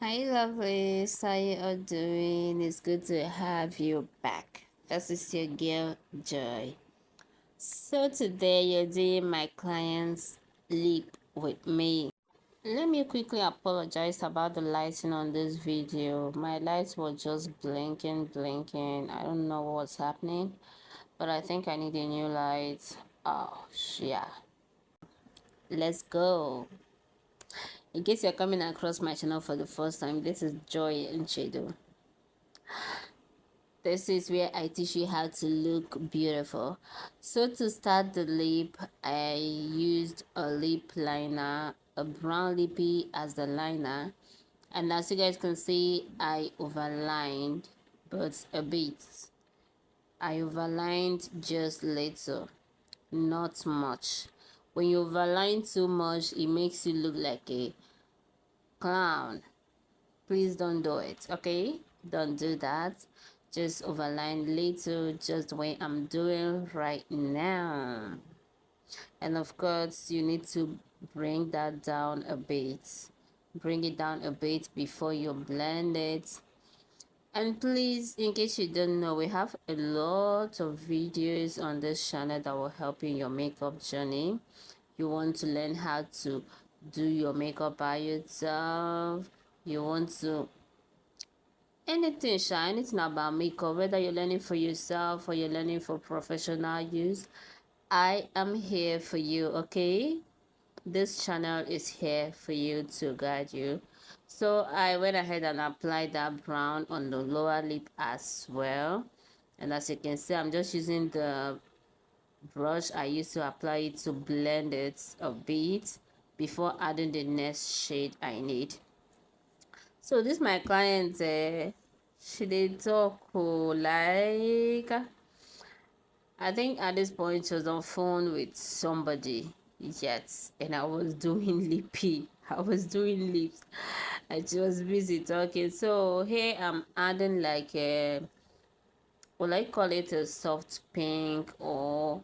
Hi lovelies, how you all doing? It's good to have you back. This is your girl Joy. So today you're doing my client's lip with me. Let me quickly apologize about the lighting on this video. My lights were just blinking. I don't know what's happening, but I think I need a new light. Oh yeah. Let's go. In case you're coming across my channel for the first time, this is Joy and Shadow. This is where I teach you how to look beautiful. So to start the lip, I used a lip liner, a brown lippy as the liner. And as you guys can see, I overlined, but a bit. I overlined just little, not much. When you overline too much, it makes you look like a clown. Please don't do it, okay? Don't do that. Just overline little, just the way I'm doing right now. And of course, you need to bring that down a bit. Bring it down a bit before you blend it. And please, in case you don't know, we have a lot of videos on this channel that will help you in your makeup journey. You want to learn how to do your makeup by yourself. You want to anything about makeup, whether you're learning for yourself or you're learning for professional use, I am here for you. Okay, this channel is here for you to guide you. So I went ahead and applied that brown on the lower lip as well, and as you can see, I'm just using the brush I used to apply it to blend it a bit before adding the next shade I need. So this my client, she did talk like, I think at this point she was on phone with somebody, yes, and I was doing lippy. I was doing lips, and she was busy talking. So here I'm adding like a, well, I call it a soft pink or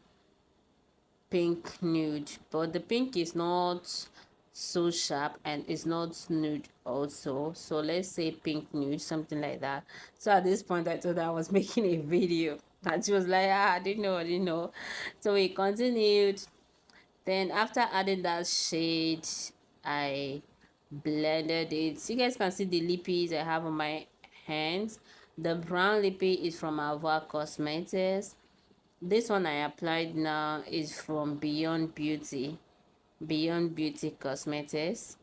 pink nude, but the pink is not so sharp and it's not nude also, so let's say pink nude, something like that. So at this point I told her I was making a video, and she was like, I didn't know. So we continued. Then after adding that shade, I blended it. You guys can see the lippies I have on my hands. The brown lippy is from Avoa Cosmetics. This one I applied now is from Beyond Beauty. Beyond Beauty Cosmetics.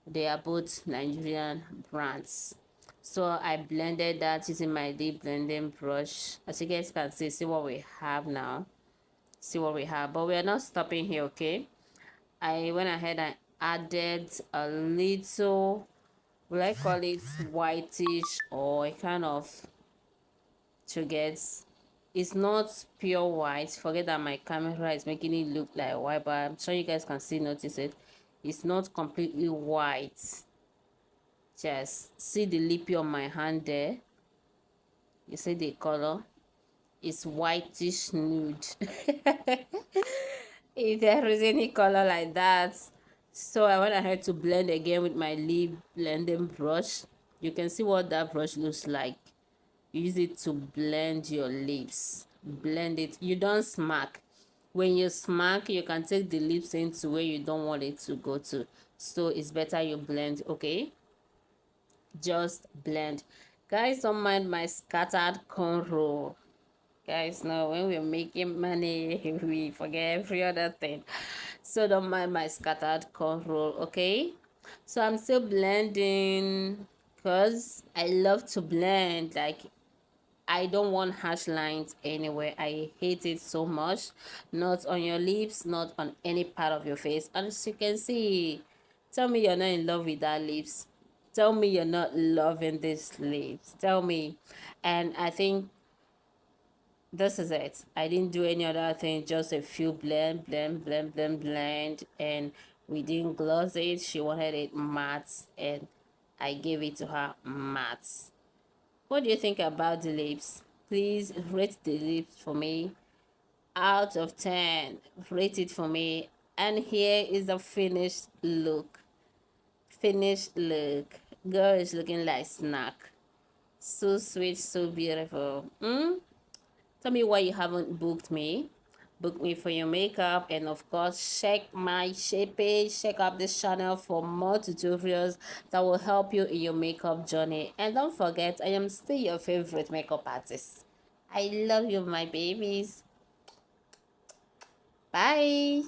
They are both Nigerian brands. So I blended that using my deep blending brush. As you guys can see what we have now. See what we have. But we are not stopping here, okay? I went ahead and added a little, will I call it whitish or a kind of, to get, it's not pure white. Forget that my camera is making it look like white, but I'm sure you guys can still notice it. It's not completely white. Just see the lippy on my hand there. You see the color? It's whitish nude. If there is any color like that. So I went ahead to blend again with my lip blending brush. You can see what that brush looks like. Use it to blend your lips. Blend it. You don't smack. When you smack, you can take the lips into where you don't want it to go to. So it's better you blend, okay? Just blend. Guys, don't mind my scattered cornrow. Guys, no, when we're making money, we forget every other thing. So don't mind my scattered cornrow, okay? So I'm still blending because I love to blend. Like, I don't want harsh lines anywhere. I hate it so much. Not on your lips, not on any part of your face. And as you can see, tell me you're not in love with that lips. Tell me you're not loving these lips. Tell me. And I think this is it. I didn't do any other thing, just a few blend, and we didn't gloss it. She wanted it matte, and I gave it to her matte. What do you think about the lips? Please rate the lips for me. Out of 10, rate it for me. And here is the finished look. Finished look. Girl is looking like snack. So sweet, so beautiful. Tell me why you haven't booked me. Book me for your makeup, and of course check my page, check out this channel for more tutorials that will help you in your makeup journey. And don't forget, I am still your favorite makeup artist. I love you, my babies. Bye.